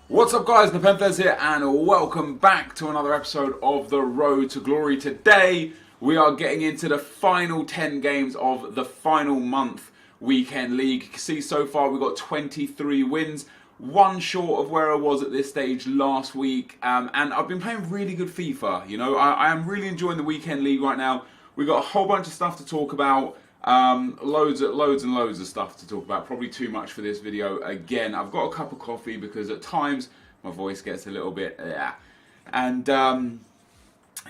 What's up guys, NepentheZ here and welcome back to another episode of The Road to Glory. Today we are getting into the final 10 games of the final month weekend league. You can see so far we've got 23 wins, one short of where I was at this stage last week, and I've been playing really good FIFA. You know, I am really enjoying the weekend league right now. We've got a whole bunch of stuff to talk about. Loads and loads of stuff to talk about. Probably too much for this video again. I've got a cup of coffee because at times my voice gets a little bit and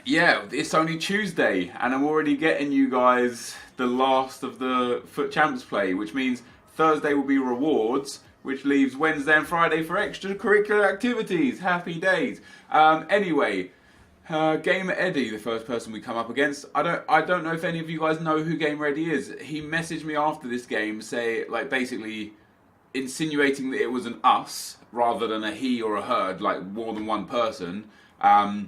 yeah, it's only Tuesday and I'm already getting you guys the last of the FUT Champs play, which means Thursday will be rewards, which leaves Wednesday and Friday for extracurricular activities. Happy days. Anyway, Gamer Eddie, the first person we come up against. I don't know if any of you guys know who Gamer Eddie is. He messaged me after this game, basically insinuating that it was an us rather than a he or a her, like more than one person. I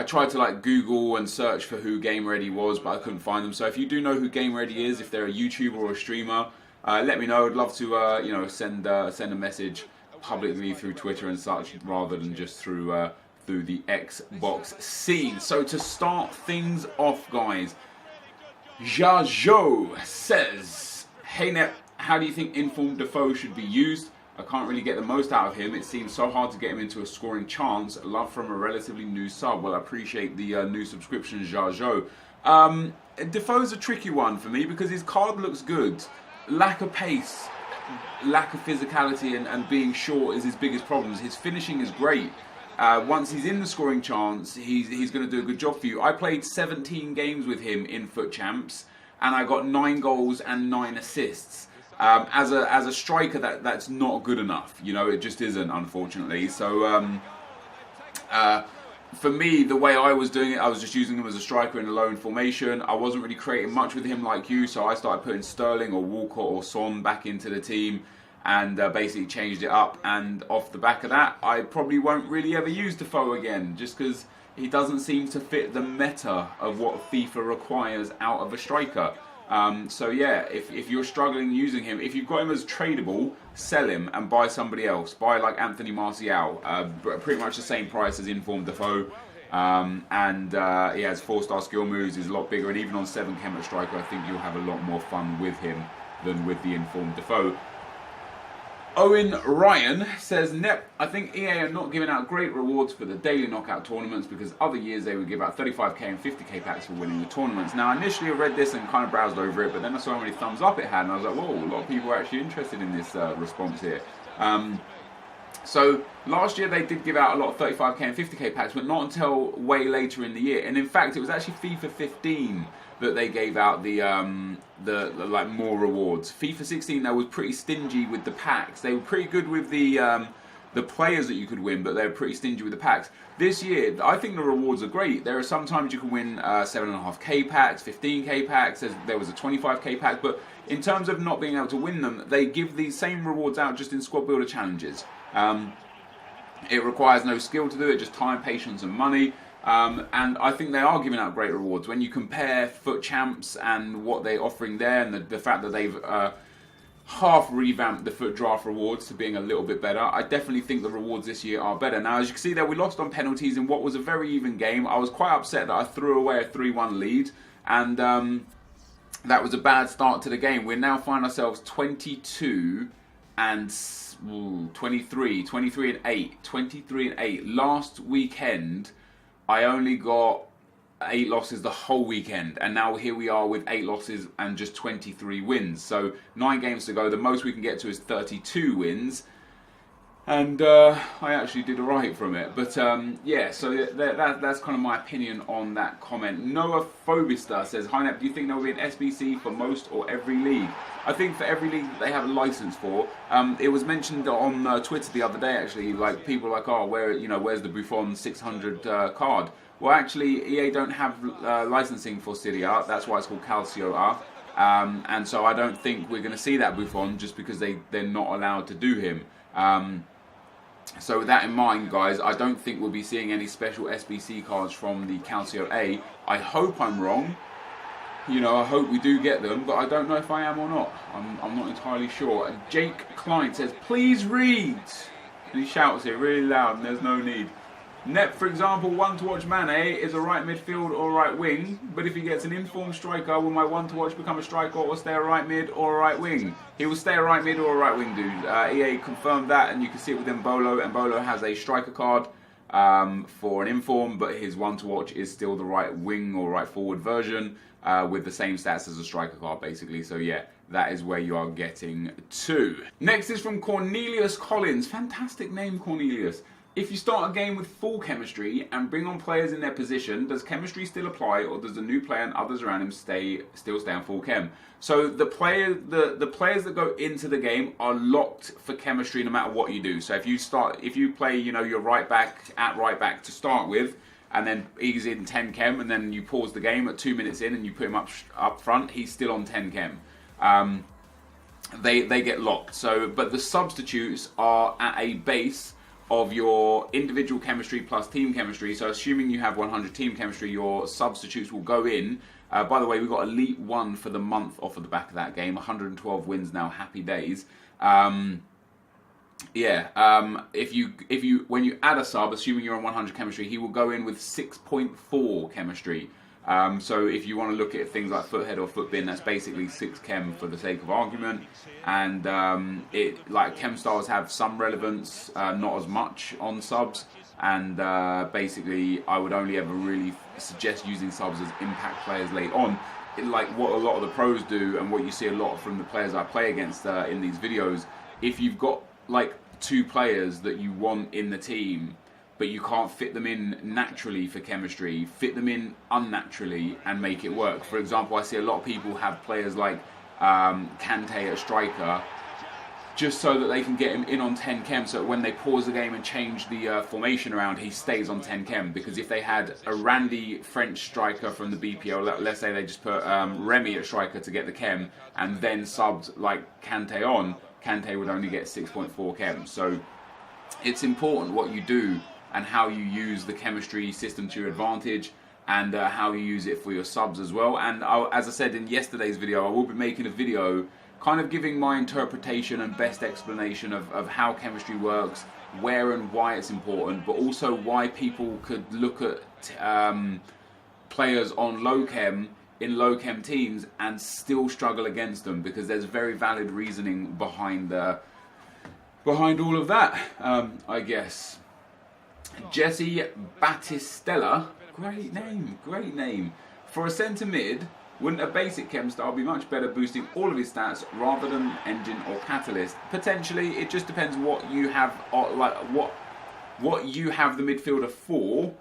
tried to Google and search for who Gamer Eddie was, but I couldn't find them. So if you do know who Gamer Eddie is, if they're a YouTuber or a streamer, let me know. I'd love to send a message publicly through Twitter and such, rather than just through the Xbox scene. So to start things off, guys, Jajo says, "Hey Nep, how do you think Informed Defoe should be used? I can't really get the most out of him. It seems so hard to get him into a scoring chance. Love from a relatively new sub." Well, I appreciate the new subscription, Jajo. Defoe's a tricky one for me because his card looks good. Lack of pace, lack of physicality, and being short is his biggest problems. His finishing is great. Once he's in the scoring chance, he's going to do a good job for you. I played 17 games with him in FUT Champs, and I got 9 goals and 9 assists. As a striker, that's not good enough. You know, it just isn't, unfortunately. So for me, the way I was doing it, I was just using him as a striker in a lone formation. I wasn't really creating much with him like you, so I started putting Sterling or Walcott or Son back into the team, and basically changed it up. And off the back of that, I probably won't really ever use Defoe again, just because he doesn't seem to fit the meta of what FIFA requires out of a striker. So yeah, if you're struggling using him, if you've got him as tradable, sell him and buy somebody else. Buy like Anthony Martial, pretty much the same price as Informed Defoe. He has 4-star skill moves, he's a lot bigger, and even on 7 chem at striker, I think you'll have a lot more fun with him than with the Informed Defoe. Owen Ryan says, "Nep, I think EA are not giving out great rewards for the daily knockout tournaments because other years they would give out 35k and 50k packs for winning the tournaments." Now, initially I read this and kind of browsed over it, but then I saw how many thumbs up it had, and I was like, whoa, a lot of people are actually interested in this response here. So last year they did give out a lot of 35k and 50k packs, but not until way later in the year. And in fact, it was actually FIFA 15 that they gave out the more rewards. FIFA 16, they was pretty stingy with the packs. They were pretty good with the players that you could win, but they were pretty stingy with the packs. This year, I think the rewards are great. There are sometimes you can win 7.5k packs, 15k packs. There was a 25k pack, but in terms of not being able to win them, they give these same rewards out just in squad builder challenges. It requires no skill to do it, just time, patience, and money. And I think they are giving out great rewards. When you compare FUT Champs and what they're offering there, and the fact that they've half revamped the FUT Draft rewards to being a little bit better, I definitely think the rewards this year are better. Now, as you can see there, we lost on penalties in what was a very even game. I was quite upset that I threw away a 3-1 lead, and that was a bad start to the game. We now find ourselves 22 and 23 and 8. Last weekend, I only got 8 losses the whole weekend, and now here we are with 8 losses and just 23 wins. So 9 games to go. The most we can get to is 32 wins, and I actually did alright from it. But yeah, so that's kind of my opinion on that comment. Noah Phobista says, "Hi Nep, do you think there will be an SBC for most or every league?" I think for every league that they have a license for. It was mentioned on Twitter the other day, actually, like people were like, "Oh, where's the Buffon 600 card?" Well, actually, EA don't have licensing for Serie A. That's why it's called Calcio A. And so I don't think we're going to see that Buffon, just because they're not allowed to do him. So with that in mind, guys, I don't think we'll be seeing any special SBC cards from the Calcio A. I hope I'm wrong. You know, I hope we do get them, but I don't know if I am or not. I'm not entirely sure. And Jake Klein says, "Please read." And he shouts it really loud, and there's no need. Nep, for example, one to watch Mane is a right midfield or right wing, but if he gets an informed striker, will my one to watch become a striker or stay a right mid or a right wing? He will stay a right mid or a right wing, dude. EA confirmed that, and you can see it with Mbolo. Mbolo has a striker card for an inform, but his one to watch is still the right wing or right forward version with the same stats as a striker card, basically. So yeah, that is where you are getting to. Next is from Cornelius Collins. Fantastic name, Cornelius. If you start a game with full chemistry and bring on players in their position, does chemistry still apply, or does the new player and others around him still stay on full chem? So the players that go into the game are locked for chemistry no matter what you do. So if you play, you know, your right back to start with, and then he's in 10 chem, and then you pause the game at 2 minutes in and you put him up front, he's still on 10 chem. They get locked. So, but the substitutes are at a base of your individual chemistry plus team chemistry. So assuming you have 100 team chemistry, your substitutes will go in. By the way, we got Elite 1 for the month off of the back of that game. 112 wins now, happy days. When you add a sub, assuming you're on 100 chemistry, he will go in with 6.4 chemistry. So if you want to look at things like foothead or footbin, that's basically 6 chem for the sake of argument. And like chem styles have some relevance, not as much on subs. And basically, I would only ever really suggest using subs as impact players late on. Like what a lot of the pros do, and what you see a lot from the players I play against in these videos. If you've got like 2 players that you want in the team, but you can't fit them in naturally for chemistry, fit them in unnaturally and make it work. For example, I see a lot of people have players like Kante at striker, just so that they can get him in on 10 chem, so that when they pause the game and change the formation around, he stays on 10 chem. Because if they had a Randy French striker from the BPO, let's say they just put Remy at striker to get the chem, and then subbed like Kante on, Kante would only get 6.4 chem. So it's important what you do and how you use the chemistry system to your advantage, and how you use it for your subs as well. And as I said in yesterday's video, I will be making a video kind of giving my interpretation and best explanation of how chemistry works, where and why it's important, but also why people could look at players on low chem in low chem teams and still struggle against them, because there's very valid reasoning behind all of that, I guess. Jesse Battistella, great name. For a centre mid, wouldn't a basic chem style be much better, boosting all of his stats rather than engine or catalyst? Potentially, it just depends what you have, what you have the midfielder for,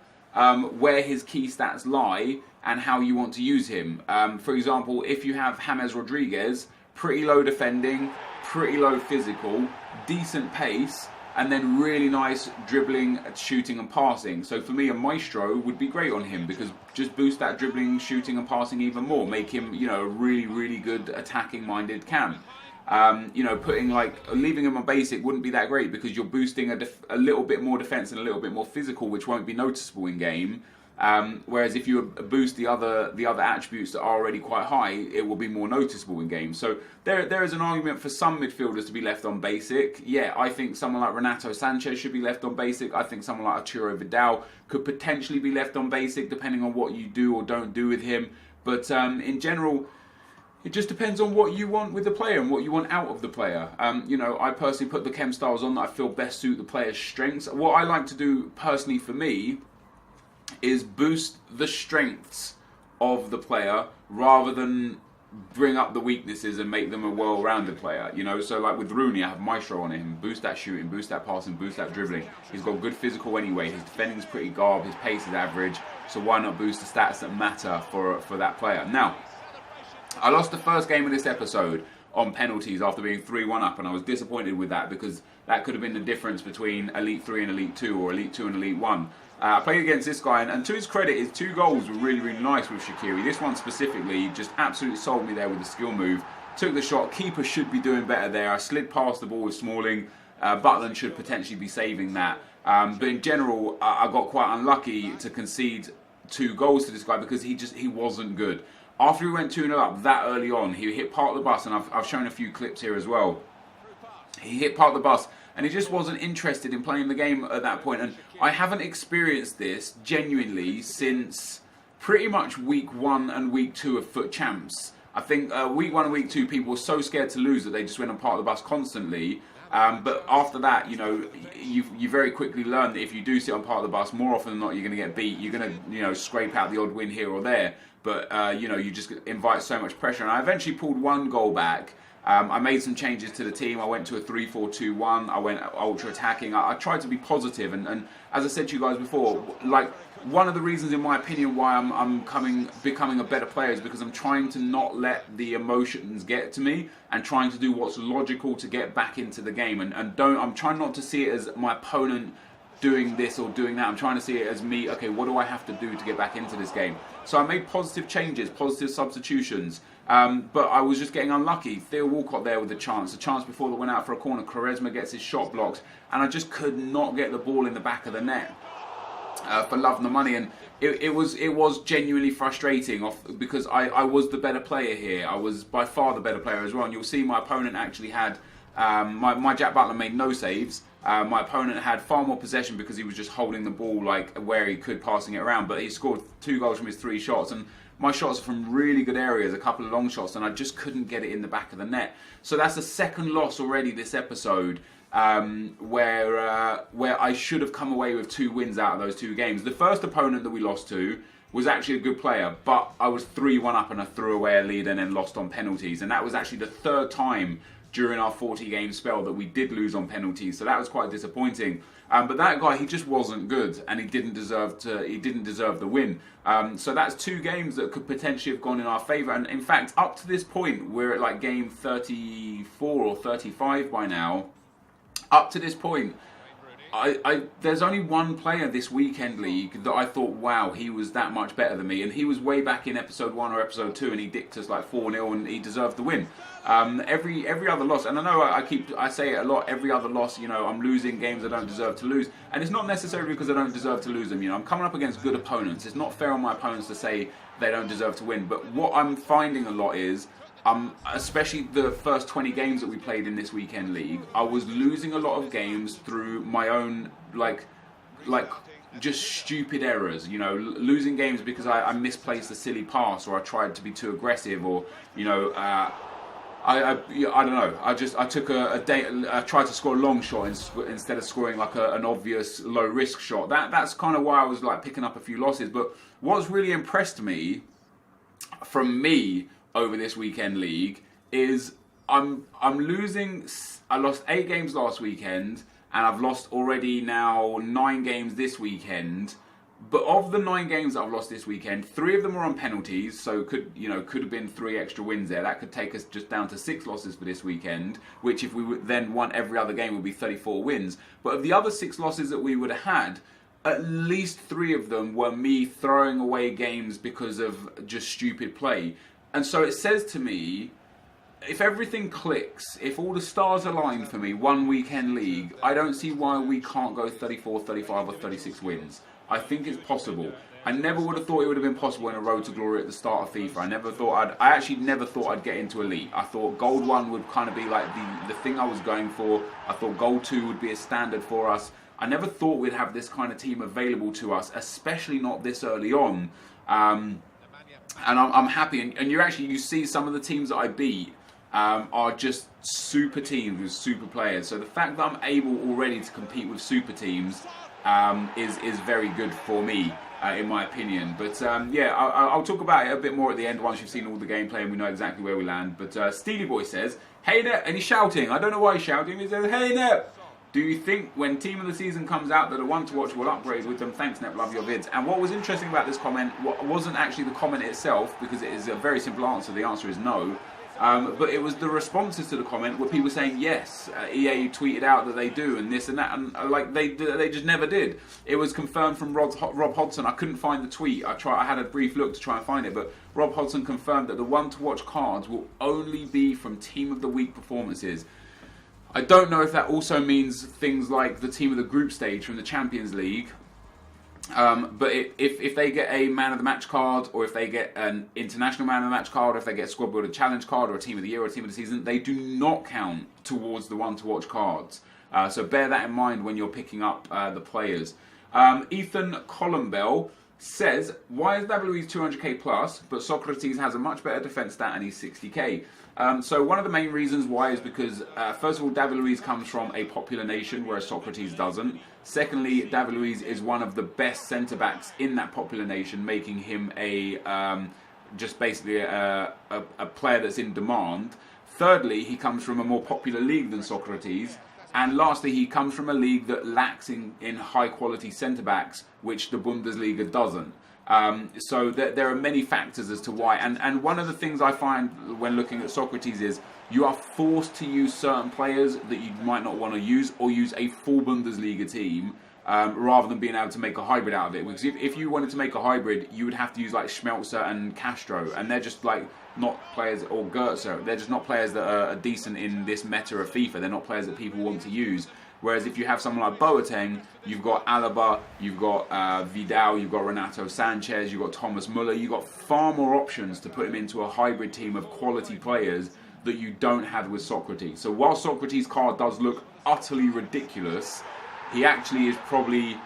where his key stats lie, and how you want to use him. For example, if you have James Rodriguez, pretty low defending, pretty low physical, decent pace, and then really nice dribbling, shooting and passing. So for me, a Maestro would be great on him, because just boost that dribbling, shooting and passing even more. Make him, you know, a really, really good attacking minded cam. You know, leaving him on basic wouldn't be that great, because you're boosting a little bit more defense and a little bit more physical, which won't be noticeable in game. Whereas if you boost the other attributes that are already quite high, it will be more noticeable in game. So there is an argument for some midfielders to be left on basic. Yeah, I think someone like Renato Sanchez should be left on basic. I think someone like Arturo Vidal could potentially be left on basic, depending on what you do or don't do with him. But in general, it just depends on what you want with the player and what you want out of the player. You know, I personally put the chem styles on that I feel best suit the player's strengths. What I like to do personally for me is boost the strengths of the player rather than bring up the weaknesses and make them a well-rounded player, you know. So like with Rooney, I have Maestro on him, boost that shooting, boost that passing, boost that dribbling. He's got good physical anyway, his defending's pretty garb, his pace is average, so why not boost the stats that matter for that player. Now, I lost the first game of this episode on penalties after being 3-1 up, and I was disappointed with that, because that could have been the difference between Elite 3 and Elite 2, or Elite 2 and Elite 1. I played against this guy, and to his credit, his 2 goals were really, really nice with Shaqiri. This one specifically just absolutely sold me there with the skill move. Took the shot. Keeper should be doing better there. I slid past the ball with Smalling. Butland should potentially be saving that. But in general, I got quite unlucky to concede 2 goals to this guy, because he wasn't good. After he went 2-0 up that early on, he hit part of the bus, and I've shown a few clips here as well. He hit part of the bus, and he just wasn't interested in playing the game at that point. And I haven't experienced this genuinely since pretty much week 1 and week 2 of Foot Champs. I think week 1 and week 2 people were so scared to lose that they just went on part of the bus constantly. But after that, you know, you very quickly learn that if you do sit on part of the bus, more often than not, you're going to get beat. You're going to, you know, scrape out the odd win here or there. But, you know, you just invite so much pressure. And I eventually pulled 1 goal back. I made some changes to the team. I went to a 3-4-2-1. I went ultra attacking. I tried to be positive. And as I said to you guys before, like, one of the reasons, in my opinion, why I'm becoming a better player is because I'm trying to not let the emotions get to me and trying to do what's logical to get back into the game. I'm trying not to see it as my opponent doing this or doing that. I'm trying to see it as me, okay, what do I have to do to get back into this game? So I made positive changes, positive substitutions. But I was just getting unlucky. Theo Walcott there with a chance before that went out for a corner. Quaresma gets his shot blocked, and I just could not get the ball in the back of the net for love and the money. And it was genuinely frustrating because I was the better player here. I was by far the better player as well. And you'll see my opponent actually had my Jack Butler made no saves. My opponent had far more possession because he was just holding the ball like where he could, passing it around. But he scored 2 goals from his 3 shots, and my shots are from really good areas, a couple of long shots, and I just couldn't get it in the back of the net. So that's the second loss already this episode, where I should have come away with 2 wins out of those 2 games. The first opponent that we lost to was actually a good player, but I was 3-1 up and I threw away a lead and then lost on penalties. And that was actually the 3rd time during our 40-game spell that we did lose on penalties, so that was quite disappointing. But that guy, he just wasn't good, and he didn't deserve the win. So that's 2 games that could potentially have gone in our favour. And in fact, up to this point, we're at like game 34 or 35 by now. Up to this point, there's only one player this weekend league that I thought, wow, he was that much better than me, and he was way back in episode 1 or episode 2, and he dicked us like 4-0, and he deserved the win. Every other loss, and I know I say it a lot, every other loss, you know, I'm losing games I don't deserve to lose, and it's not necessarily because I don't deserve to lose them. You know, I'm coming up against good opponents. It's not fair on my opponents to say they don't deserve to win, but what I'm finding a lot is, especially the first 20 games that we played in this weekend league, I was losing a lot of games through my own like just stupid errors. You know, losing games because I misplaced a silly pass, or I tried to be too aggressive, or you know, I don't know. I took I tried to score a long shot instead of scoring like an obvious low risk shot. That's kind of why I was like picking up a few losses. But what's really impressed me from me over this weekend league is I'm losing. I lost 8 games last weekend, and I've lost already now 9 games this weekend. But of the 9 games that I've lost this weekend, 3 of them are on penalties, so could have been 3 extra wins there. That could take us just down to 6 losses for this weekend, which if we then won every other game would be 34 wins. But of the other 6 losses that we would have had, at least 3 of them were me throwing away games because of just stupid play. And so it says to me, if everything clicks, if all the stars align for me, one weekend league, I don't see why we can't go 34, 35 or 36 wins. I think it's possible. I never would have thought it would have been possible in a road to glory at the start of FIFA. I actually never thought I'd get into Elite. I thought Gold 1 would kind of be like the thing I was going for. I thought Gold 2 would be a standard for us. I never thought we'd have this kind of team available to us, especially not this early on. And I'm happy, and you see some of the teams that I beat are just super teams with super players. So the fact that I'm able already to compete with super teams is very good for me, in my opinion. But yeah, I'll talk about it a bit more at the end once you've seen all the gameplay and we know exactly where we land. But Steely Boy says, "Hey Nep," and he's shouting. I don't know why he's shouting. He says, "Hey Nep, do you think when Team of the Season comes out that a one to watch will upgrade with them? Thanks Nep, love your vids." And what was interesting about this comment wasn't actually the comment itself, because it is a very simple answer. The answer is no. But it was the responses to the comment where people saying yes, EA tweeted out that they do and this and that, and like they just never did. It was confirmed from Rob Hodson. I couldn't find the tweet. I had a brief look to try and find it, but Rob Hodson confirmed that the one to watch cards will only be from Team of the Week performances. I don't know if that also means things like the Team of the Group stage from the Champions League. But if they get a Man of the Match card, or if they get an International Man of the Match card, or if they get a Squad Builder Challenge card, or a Team of the Year, or a Team of the Season, they do not count towards the one to watch cards. So bear that in mind when you're picking up the players. Ethan Columbell says, why is David Luiz 200k plus, but Socrates has a much better defense stat and he's 60k? So one of the main reasons why is because, first of all, David Luiz comes from a popular nation, whereas Socrates doesn't. Secondly, David Luiz is one of the best centre-backs in that popular nation, making him just basically a player that's in demand. Thirdly, he comes from a more popular league than Socrates. And lastly, he comes from a league that lacks in high-quality centre-backs, which the Bundesliga doesn't. So there are many factors as to why. And one of the things I find when looking at Socrates is you are forced to use certain players that you might not want to use, or use a full Bundesliga team, rather than being able to make a hybrid out of it. Because if you wanted to make a hybrid, you would have to use like Schmelzer and Castro, and they're just like not players, or Goetze, they're just not players that are decent in this meta of FIFA. They're not players that people want to use. Whereas if you have someone like Boateng, you've got Alaba, you've got Vidal, you've got Renato Sanchez, you've got Thomas Muller, you've got far more options to put him into a hybrid team of quality players that you don't have with Socrates. So while Socrates' card does look utterly ridiculous, he actually is probably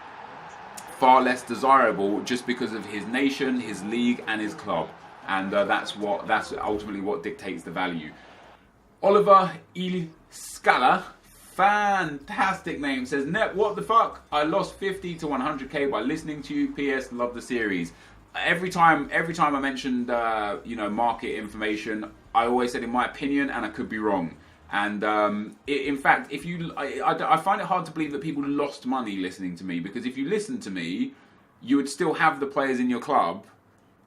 far less desirable just because of his nation, his league, and his club. And that's ultimately what dictates the value. Oliver Il Scala, fantastic name, says, Nep, what the fuck? I lost 50 to 100k by listening to you. PS, love the series. Every time I mentioned market information, I always said in my opinion, and I could be wrong. And in fact, I find it hard to believe that people lost money listening to me, because if you listen to me, you would still have the players in your club,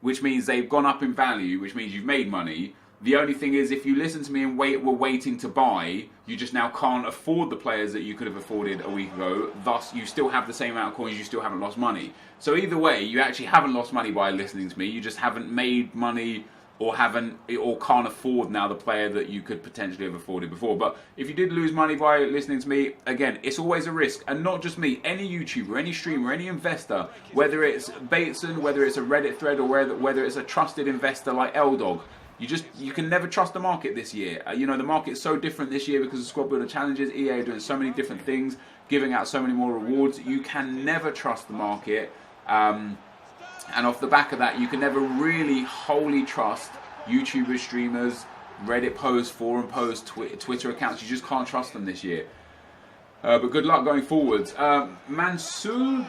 which means they've gone up in value, which means you've made money. The only thing is, if you listen to me and were waiting to buy, you just now can't afford the players that you could have afforded a week ago. Thus, you still have the same amount of coins, you still haven't lost money. So either way, you actually haven't lost money by listening to me. You just haven't made money, or can't afford now the player that you could potentially have afforded before. But if you did lose money by listening to me, again, it's always a risk. And not just me, any YouTuber, any streamer, any investor, whether it's Bateson, whether it's a Reddit thread, or whether it's a trusted investor like L-Dog, you can never trust the market this year. The market's so different this year because of squad builder challenges. EA are doing so many different things, giving out so many more rewards. You can never trust the market. And off the back of that, you can never really wholly trust YouTubers, streamers, Reddit posts, forum posts, Twitter accounts. You just can't trust them this year. But good luck going forwards. Mansoor,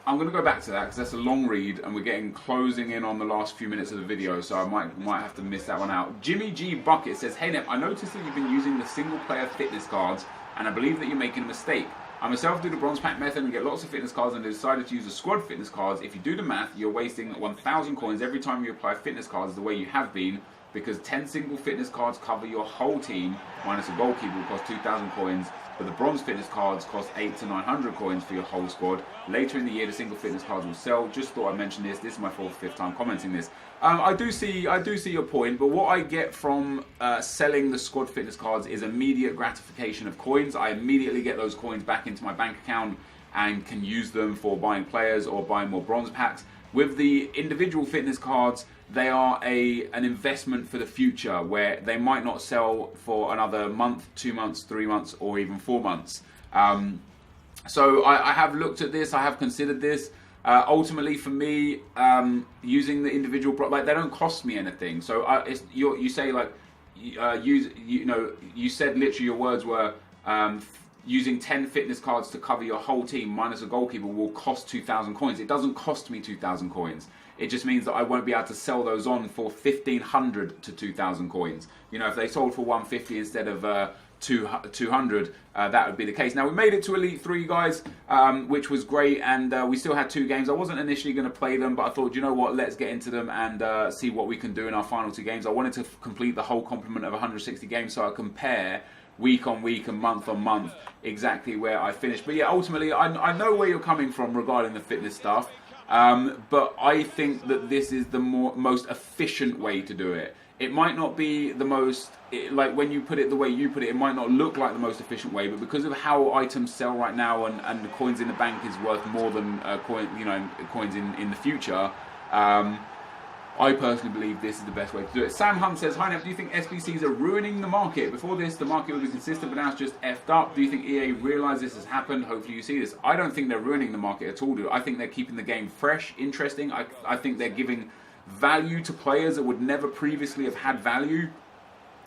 I'm going to go back to that because that's a long read and we're closing in on the last few minutes of the video, so I might have to miss that one out. Jimmy G Bucket says, hey Nep, I noticed that you've been using the single player fitness cards and I believe that you're making a mistake. I myself do the bronze pack method and get lots of fitness cards, and I decided to use the squad fitness cards. If you do the math, you're wasting 1,000 coins every time you apply fitness cards the way you have been, because 10 single fitness cards cover your whole team, minus a goalkeeper will cost 2,000 coins, but the bronze fitness cards cost 800 to 900 coins for your whole squad. Later in the year, the single fitness cards will sell. Just thought I'd mention this. This is my 4th or 5th time commenting this. I do see your point, but what I get from selling the squad fitness cards is immediate gratification of coins. I immediately get those coins back into my bank account and can use them for buying players or buying more bronze packs. With the individual fitness cards, they are an investment for the future, where they might not sell for another month, 2 months, 3 months, or even 4 months. So I have looked at this, I have considered this. Ultimately, for me, using the individual, they don't cost me anything. So you say you said literally your words were using 10 fitness cards to cover your whole team minus a goalkeeper will cost 2,000 coins. It doesn't cost me 2,000 coins. It just means that I won't be able to sell those on for 1,500 to 2,000 coins. If they sold for 150 instead of 200, that would be the case. Now, we made it to Elite 3, guys, which was great, and we still had 2 games. I wasn't initially going to play them, but I thought, you know what, let's get into them and see what we can do in our final 2 games. I wanted to complete the whole complement of 160 games so I compare week on week and month on month exactly where I finished. But yeah, ultimately, I know where you're coming from regarding the fitness stuff, but I think that this is the most efficient way to do it. It might not be the most, when you put it the way you put it, it might not look like the most efficient way, but because of how items sell right now and the coins in the bank is worth more than coins in the future, I personally believe this is the best way to do it. Sam Hunt says, hi Nep, do you think SBCs are ruining the market? Before this, the market would be consistent, but now it's just effed up. Do you think EA realise this has happened? Hopefully you see this. I don't think they're ruining the market at all, dude. I think they're keeping the game fresh, interesting. I think they're giving value to players that would never previously have had value.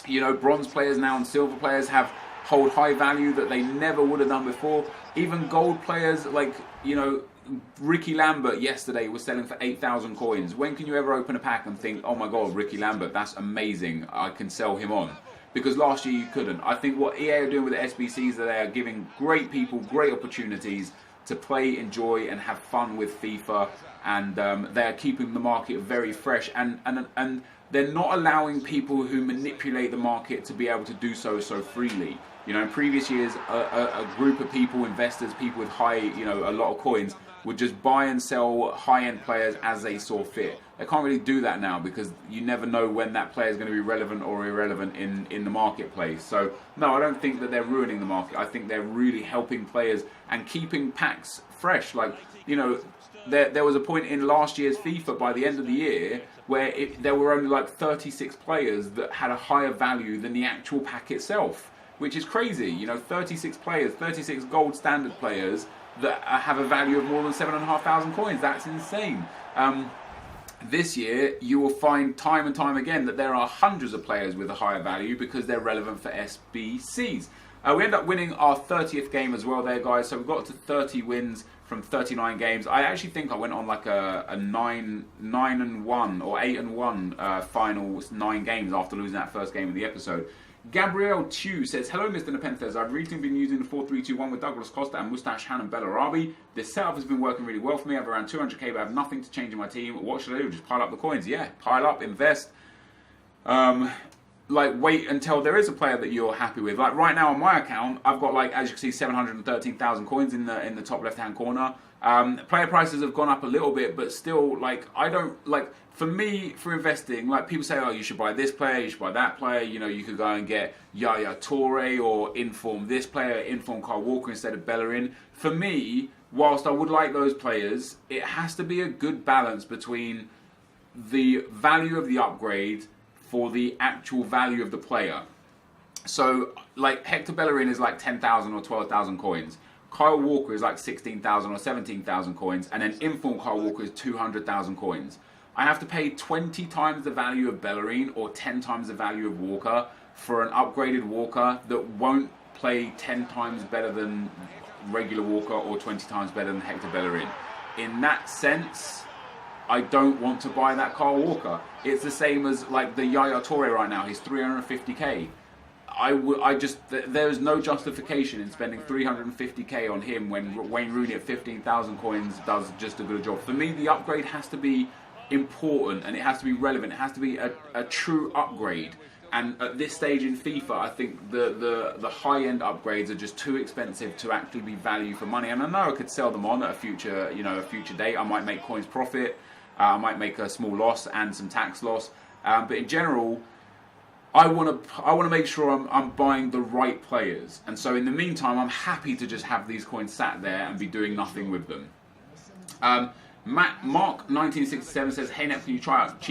You know, bronze players now and silver players hold high value that they never would have done before. Even gold players, like, you know, Ricky Lambert yesterday was selling for 8,000 coins. When can you ever open a pack and think, oh my god, Ricky Lambert, that's amazing, I can sell him on? Because last year you couldn't. I think what EA are doing with the SBCs is that they are giving great people great opportunities to play, enjoy and have fun with FIFA, and they are keeping the market very fresh, and they're not allowing people who manipulate the market to be able to do so freely. You know, in previous years, a group of people, investors, people with high, you know, a lot of coins, would just buy and sell high-end players as they saw fit. They can't really do that now because you never know when that player is going to be relevant or irrelevant in the marketplace. So, no, I don't think that they're ruining the market. I think they're really helping players and keeping packs fresh. Like, you know, there was a point in last year's FIFA by the end of the year where there were only like 36 players that had a higher value than the actual pack itself, which is crazy. You know, 36 players, 36 gold standard players that have a value of more than 7,500 coins. That's insane. This year, you will find time and time again that there are hundreds of players with a higher value because they're relevant for SBCs. We end up winning our 30th game as well there, guys. So we've got to 30 wins from 39 games. I actually think I went on like a 9-1 or 8-1 final 9 games after losing that first game of the episode. Gabrielle Chu says, hello Mr. NepentheZ, I've recently been using the 4-3-2-1 with Douglas Costa and Mustache Han and Bellarabi. This setup has been working really well for me. I have around 200k but I have nothing to change in my team. What should I do? Just pile up the coins? Yeah, pile up, invest. Like, wait until there is a player that you're happy with. Like, right now on my account, I've got, like, as you can see, 713,000 coins in the top left-hand corner. Player prices have gone up a little bit, but still, like, I don't, like, for me, for investing, like, people say, oh, you should buy this player, you should buy that player, you know, you could go and get Yaya Toure or inform this player, inform Kyle Walker instead of Bellerin. For me, whilst I would like those players, it has to be a good balance between the value of the upgrade for the actual value of the player. So, like, Hector Bellerin is like 10,000 or 12,000 coins. Kyle Walker is like 16,000 or 17,000 coins. And then Inform Kyle Walker is 200,000 coins. I have to pay 20 times the value of Bellerin or 10 times the value of Walker for an upgraded Walker that won't play 10 times better than regular Walker or 20 times better than Hector Bellerin. In that sense, I don't want to buy that Kyle Walker. It's the same as like the Yaya Toure right now. He's 350k. There is no justification in spending 350k on him when Wayne Rooney at 15,000 coins does just a good job. For me, the upgrade has to be important and it has to be relevant. It has to be a true upgrade. And at this stage in FIFA, I think the high-end upgrades are just too expensive to actually be value for money. And I know I could sell them on at a future date. I might make coins profit. I might make a small loss and some tax loss. But in general, I want to make sure I'm buying the right players. And so in the meantime, I'm happy to just have these coins sat there and be doing nothing with them. Mark1967 says, hey Nep, can you try out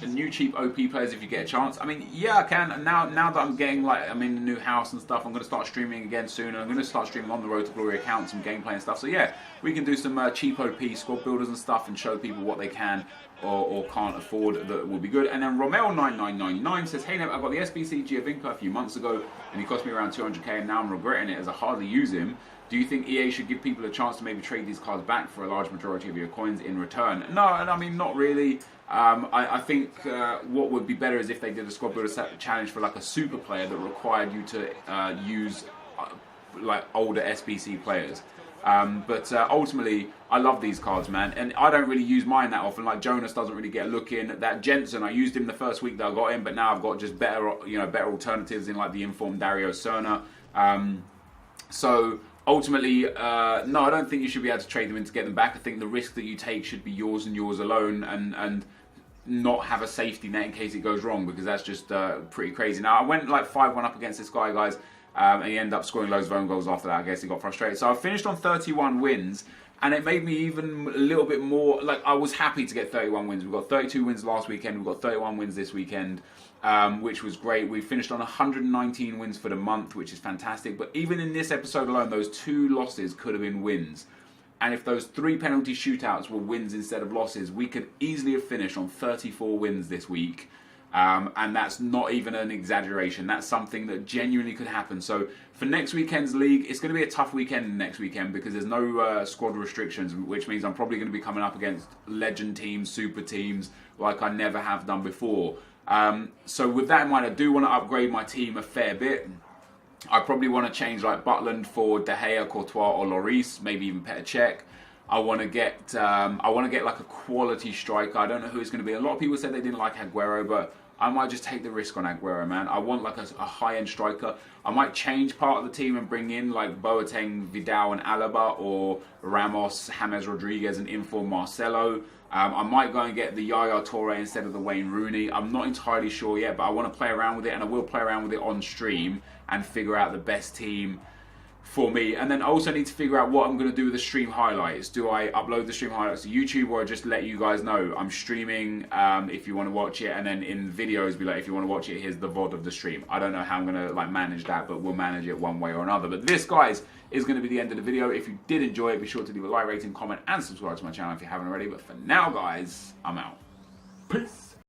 new cheap OP players if you get a chance? I mean, yeah, I can. Now that I'm getting, like, I'm in a new house and stuff, I'm going to start streaming again soon. I'm going to start streaming on the Road to Glory account, some gameplay and stuff. So yeah, we can do some cheap OP squad builders and stuff and show people what they can or can't afford that will be good. And then Romel9999 says, hey Nep, I got the SBC Giovinco a few months ago and he cost me around 200k and now I'm regretting it as I hardly use him. Do you think EA should give people a chance to maybe trade these cards back for a large majority of your coins in return? No, I mean, not really. I think what would be better is if they did a squad builder challenge for like a super player that required you to use like older SBC players. But ultimately, I love these cards, man, and I don't really use mine that often. Like Jonas doesn't really get a look in. That Jensen, I used him the first week that I got him, but now I've got just better alternatives in like the informed Dario Serna. So ultimately, no, I don't think you should be able to trade them in to get them back. I think the risk that you take should be yours and yours alone, and not have a safety net in case it goes wrong, because that's just pretty crazy. Now, I went like 5-1 up against this guy, guys, and he ended up scoring loads of own goals after that. I guess he got frustrated. So I finished on 31 wins, And it made me even a little bit more, like, I was happy to get 31 wins. We got 32 wins last weekend. We got 31 wins this weekend, which was great. We finished on 119 wins for the month, which is fantastic. But even in this episode alone, those 2 losses could have been wins. And if those 3 penalty shootouts were wins instead of losses, we could easily have finished on 34 wins this week. And that's not even an exaggeration. That's something that genuinely could happen. So for next weekend's league, it's going to be a tough weekend next weekend because there's no squad restrictions, which means I'm probably going to be coming up against legend teams, super teams, like I never have done before. So with that in mind, I do want to upgrade my team a fair bit. I probably want to change like Butland for De Gea, Courtois, or Lloris, maybe even Petr Cech. I want to get like a quality striker. I don't know who it's going to be. A lot of people said they didn't like Aguero, but I might just take the risk on Aguero, man. I want like a high-end striker. I might change part of the team and bring in like Boateng, Vidal, and Alaba, or Ramos, James Rodriguez, and inform Marcelo. I might go and get the Yaya Toure instead of the Wayne Rooney. I'm not entirely sure yet, but I want to play around with it, and I will play around with it on stream and figure out the best team for me. And then I also need to figure out what I'm going to do with the stream highlights. Do I upload the stream highlights to YouTube, or just let you guys know I'm streaming if you want to watch it, and then in videos be like, if you want to watch it, here's the VOD of the stream. I don't know how I'm going to like manage that, but we'll manage it one way or another. But this, guys, is going to be the end of the video. If you did enjoy it, be sure to leave a like, rating, comment, and subscribe to my channel if you haven't already. But for now, guys, I'm out. Peace.